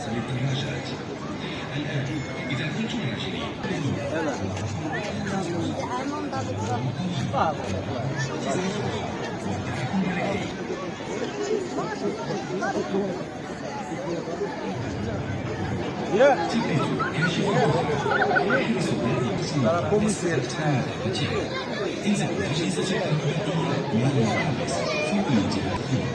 للدراجات. الآن إذا كنتم راجلين انزل الأجهزة الكهربائية من الخامس فوق الانتباهية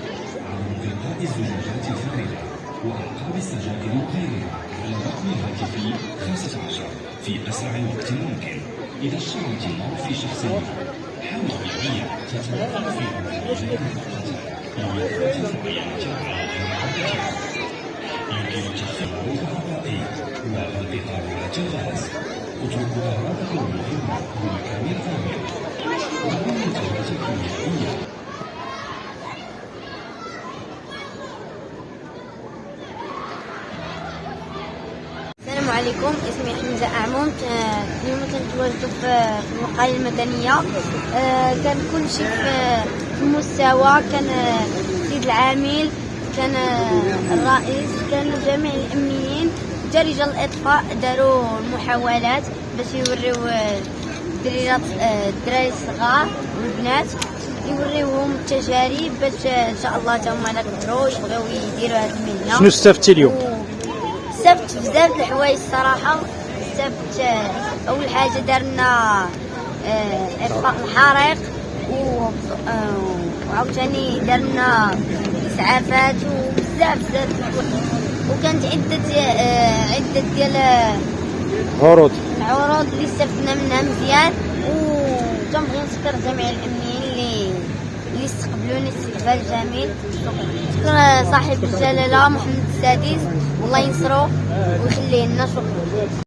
عن إلقاء الزجاجات الفارغة وألقاب السجائر الطائرة على رقم هاتفي 15 في أسرع وقت ممكن. إذا اشتريت النار في شخص ما حاول بعناية تتوفر في برنامج يمكن تخفيض الكهربائي وانتظار الغاز. اترك أغراضك المهمة بمكان ثاني وكل الأدوات الكيميائية. السلام عليكم، اسمي حمزة أعمون. اليوم كنتواجدوا في الوقاية المدنية. كان كل شيء في المستوى، كان سيد العامل، كان الرئيس، كانوا جميع الأمنيين، حتى رجال الإطفاء داروا المحاولات باش يوريو الدراري الصغار والبنات، يوريوهم التجارب باش ان شاء الله تا هما كبروا يبغيو يديروا هذه المهنه. شنو استفدتي اليوم؟ استفدت بزاف د الحوايج الصراحه. استفدت اول حاجه دارنا اطفاء الحريق، وعاوتاني درنا اسعافات وبزاف وكانت عدة ديال عروض اللي استفدنا منها مزيان. وكنبغي نشكر جميع الامنيين اللي استقبلوني استقبال جميل. شكرا صاحب الجلاله محمد السادس، والله ينصرو ويخليه لنا. شكرا.